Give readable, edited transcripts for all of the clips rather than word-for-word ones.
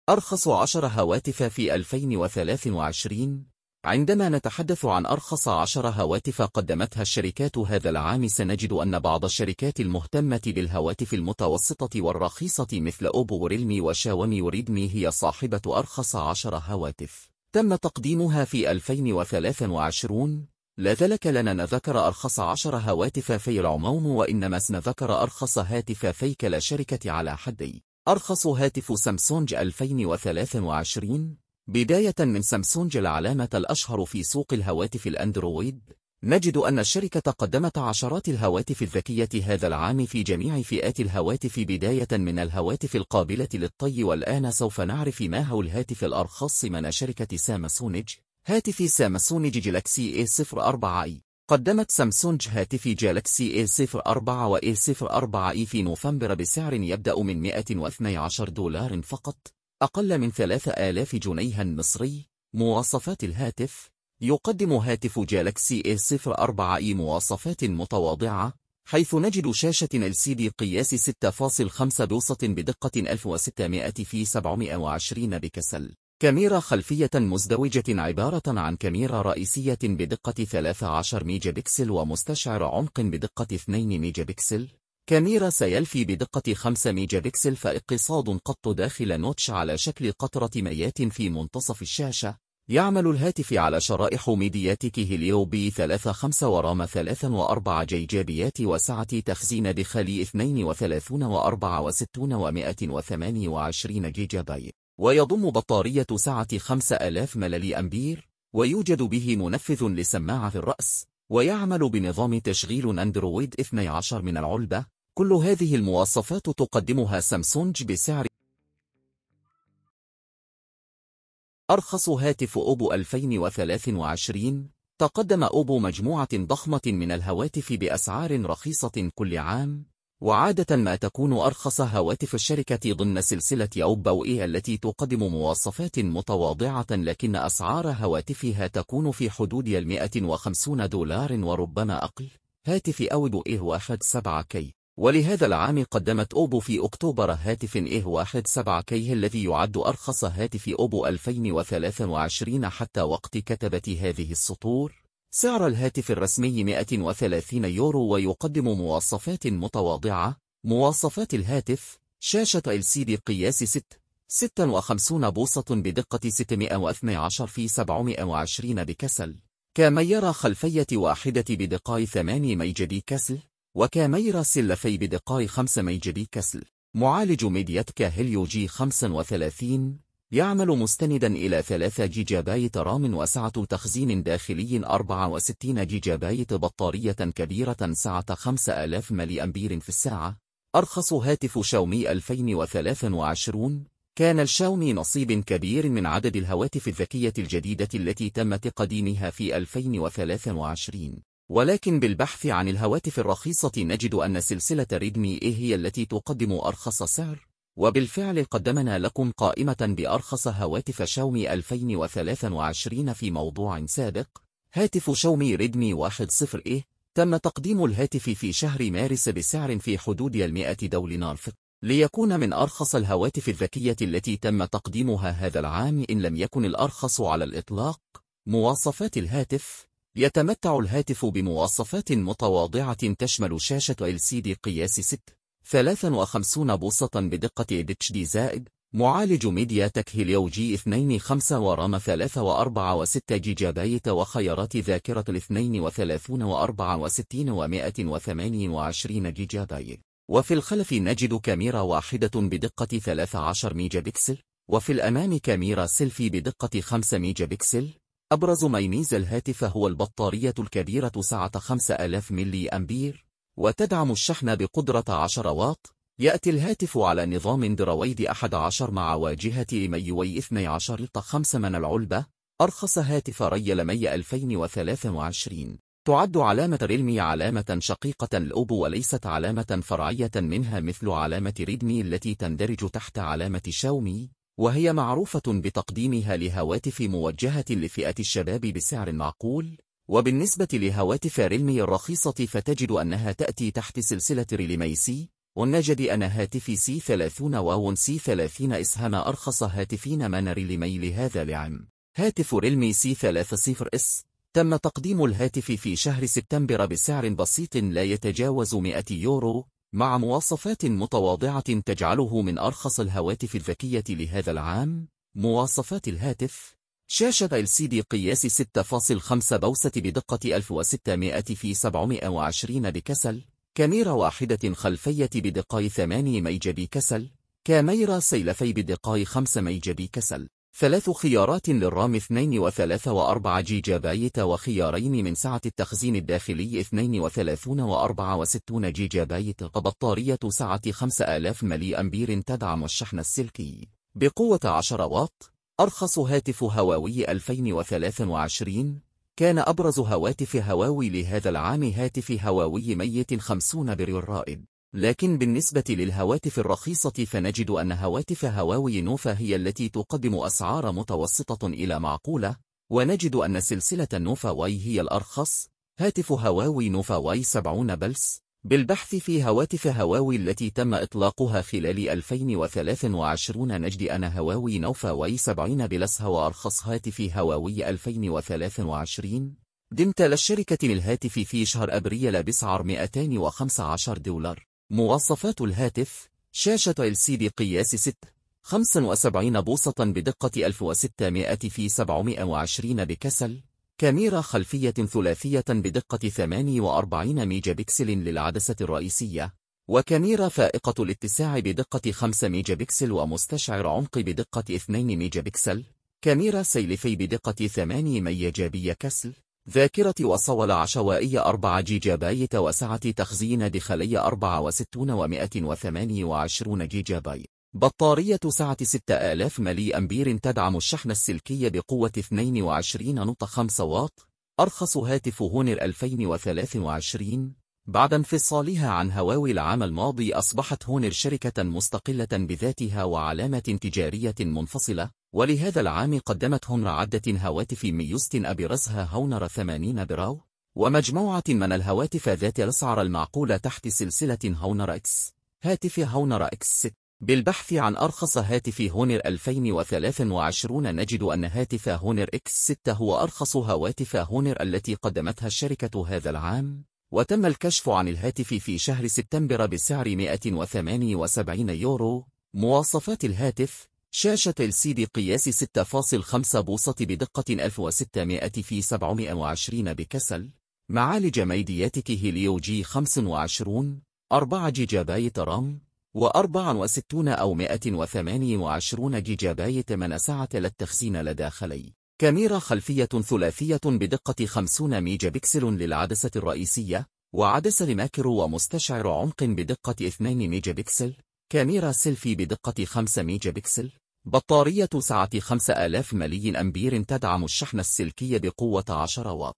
أرخص 10 هواتف في 2023. عندما نتحدث عن أرخص 10 هواتف قدمتها الشركات هذا العام، سنجد أن بعض الشركات المهتمة بالهواتف المتوسطة والرخيصة مثل أوبو وريلمي وشاومي وريدمي هي صاحبة أرخص 10 هواتف تم تقديمها في 2023. لا ذلك لنا نذكر أرخص 10 هواتف في العموم، وإنما سنذكر أرخص هاتف في كلا شركة على حدي. أرخص هاتف سامسونج 2023. بداية من سامسونج العلامة الأشهر في سوق الهواتف الأندرويد، نجد أن الشركة قدمت عشرات الهواتف الذكية هذا العام في جميع فئات الهواتف، بداية من الهواتف القابلة للطي. والآن سوف نعرف ما هو الهاتف الأرخص من شركة سامسونج. هاتف سامسونج جالاكسي A04i. قدمت سامسونج هاتف جالاكسي A04 و A04i في نوفمبر بسعر يبدأ من $112 فقط، أقل من 3000 جنيه مصري. مواصفات الهاتف: يقدم هاتف جالاكسي A04i مواصفات متواضعة، حيث نجد شاشة LCD قياس 6.5 بوصة بدقة 1600 في 720 بكسل، كاميرا خلفية مزدوجة عبارة عن كاميرا رئيسية بدقة 13 ميجا بكسل ومستشعر عمق بدقة 2 ميجا بكسل، كاميرا سيلفي بدقة 5 ميجا بكسل، فاقتصاد قط داخل نوتش على شكل قطرة مياه في منتصف الشاشة. يعمل الهاتف على شرائح ميدياتك هيليو B35 ورام 3 و4 جيجابيات، وسعة تخزين داخلي 32 و64 و128 جيجا بايت، ويضم بطارية سعة 5000 ملي أمبير، ويوجد به منفذ لسماعة الرأس، ويعمل بنظام تشغيل أندرويد 12 من العلبة. كل هذه المواصفات تقدمها سامسونج بسعر. أرخص هاتف أوبو 2023. تقدم أوبو مجموعة ضخمة من الهواتف بأسعار رخيصة كل عام، وعادة ما تكون أرخص هواتف الشركة ضمن سلسلة أوبو إيه التي تقدم مواصفات متواضعة، لكن أسعار هواتفها تكون في حدود $150 وربما أقل. هاتف أوبو إيه 17K. ولهذا العام قدمت أوبو في أكتوبر هاتف إيه 17K الذي يعد أرخص هاتف أوبو 2023 حتى وقت كتابة هذه السطور. سعر الهاتف الرسمي €130 ويقدم مواصفات متواضعة. مواصفات الهاتف: شاشة LCD قياس 56 بوصة بدقة 612 في 720 بكسل، كاميرا خلفية واحدة بدقة 8 ميجا بكسل، وكاميرا سلفي بدقة 5 ميجا بكسل. معالج ميدياتك هيليو G35، يعمل مستندا إلى 3 جيجا بايت رام وسعة تخزين داخلي 64 جيجا بايت، بطارية كبيرة سعة 5000 ملي أمبير في الساعة. أرخص هاتف شاومي 2023. كان الشاومي نصيب كبير من عدد الهواتف الذكية الجديدة التي تم تقديمها في 2023، ولكن بالبحث عن الهواتف الرخيصة نجد أن سلسلة ريدمي إيه هي التي تقدم أرخص سعر، وبالفعل قدمنا لكم قائمة بأرخص هواتف شاومي 2023 في موضوع سابق. هاتف شاومي ريدمي 10A. تم تقديم الهاتف في شهر مارس بسعر في حدود $100 فقط، ليكون من أرخص الهواتف الذكية التي تم تقديمها هذا العام، إن لم يكن الأرخص على الإطلاق. مواصفات الهاتف: يتمتع الهاتف بمواصفات متواضعة تشمل شاشة LCD قياس 6.53 بوصة بدقة HD زائد، معالج ميديا تك هيليو G25 ورام 3 و4 و6 جيجا بايت، وخيارات ذاكرة 32 و64 و128 جيجا بايت. وفي الخلف نجد كاميرا واحدة بدقة 13 ميجا بكسل، وفي الأمام كاميرا سيلفي بدقة 5 ميجا بكسل. أبرز ما يميز الهاتف هو البطارية الكبيرة سعة 5000 ملي أمبير، وتدعم الشحن بقدرة 10 واط. يأتي الهاتف على نظام اندرويد 11 مع واجهة MIUI 12.5 من العلبة. أرخص هاتف ريل مي 2023. تعد علامة ريلمي علامة شقيقة لأوبو وليست علامة فرعية منها مثل علامة ريدمي التي تندرج تحت علامة شاومي، وهي معروفة بتقديمها لهواتف موجهة لفئة الشباب بسعر معقول. وبالنسبة لهواتف ريلمي الرخيصة فتجد أنها تأتي تحت سلسلة ريلمي سي ونجد أن هاتفي C30 واو C30 إسهام أرخص هاتفين منر لميل هذا العام. هاتف ريلمي C30S تم تقديم الهاتف في شهر سبتمبر بسعر بسيط لا يتجاوز 100 يورو، مع مواصفات متواضعة تجعله من أرخص الهواتف الذكية لهذا العام. مواصفات الهاتف: شاشة LCD قياس 6.5 بوصة بدقة 1600 في 720 بكسل، كاميرا واحدة خلفية بدقة 8 ميجا بكسل، كاميرا سيلفي بدقة 5 ميجا بكسل، 3 خيارات للرام 2 و3 و4 جيجا بايت، وخيارين من سعة التخزين الداخلي 32 و64 جيجا بايت، وبطارية سعة 5000 ملي أمبير تدعم الشحن السلكي بقوة 10 واط. أرخص هاتف هواوي 2023. كان أبرز هواتف هواوي لهذا العام هاتف هواوي ميت 50 بريال رائد، لكن بالنسبة للهواتف الرخيصة فنجد أن هواتف هواوي نوفا هي التي تقدم أسعار متوسطة إلى معقولة، ونجد أن سلسلة نوفا واي هي الأرخص. هاتف هواوي نوفا واي 70 بلس. بالبحث في هواتف هواوي التي تم إطلاقها خلال 2023 نجد أن هواوي نوفا واي 70 بلس هو أرخص هاتف هواوي 2023 ضمن الشركة الهاتف في شهر أبريل بسعر $215. مواصفات الهاتف: شاشة LCD قياس 6.75 بوصة بدقة 1600 في 720 بكسل، كاميرا خلفية ثلاثية بدقة 48 ميجا بكسل للعدسة الرئيسية، وكاميرا فائقة الاتساع بدقة 5 ميجا بكسل ومستشعر عمق بدقة 2 ميجا بكسل، كاميرا سيلفي بدقة 8 ميجا بكسل، ذاكرة وصولة عشوائية 4 جيجا بايت، وسعة تخزين داخلية 64 و128 جيجا بايت، بطارية سعة 6000 ملي أمبير تدعم الشحن السلكي بقوة 22.5 واط. أرخص هاتف هونر 2023. بعد انفصالها عن هواوي العام الماضي أصبحت هونر شركة مستقلة بذاتها وعلامة تجارية منفصلة، ولهذا العام قدمت هونر عدة هواتف ميزة أبرزها هونر 80 براو، ومجموعة من الهواتف ذات الأسعار المعقولة تحت سلسلة هونر إكس. هاتف هونر إكس 6. بالبحث عن أرخص هاتف هونر 2023 نجد أن هاتف هونر إكس 6 هو أرخص هواتف هونر التي قدمتها الشركة هذا العام، وتم الكشف عن الهاتف في شهر سبتمبر بسعر 178 يورو. مواصفات الهاتف: شاشة LCD قياس 6.5 بوصة بدقة 1600 في 720 بكسل، معالج ميدياتك هيليو G25، 4 جيجا بايت رام، و64 أو 128 جيجا بايت من سعة للتخزين لداخلي، كاميرا خلفية ثلاثية بدقة 50 ميجا بكسل للعدسة الرئيسية، وعدسة ماكرو ومستشعر عمق بدقة 2 ميجا بكسل، كاميرا سيلفي بدقة 5 ميجا بكسل، بطارية سعة 5000 ملي أمبير تدعم الشحن السلكي بقوة 10 واط.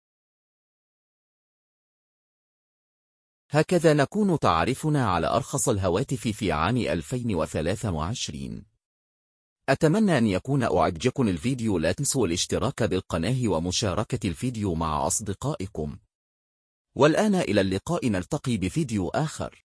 هكذا نكون تعرفنا على أرخص الهواتف في عام 2023. أتمنى أن يكون أعجبكم الفيديو. لا تنسوا الاشتراك بالقناة ومشاركة الفيديو مع أصدقائكم. والآن إلى اللقاء، نلتقي بفيديو آخر.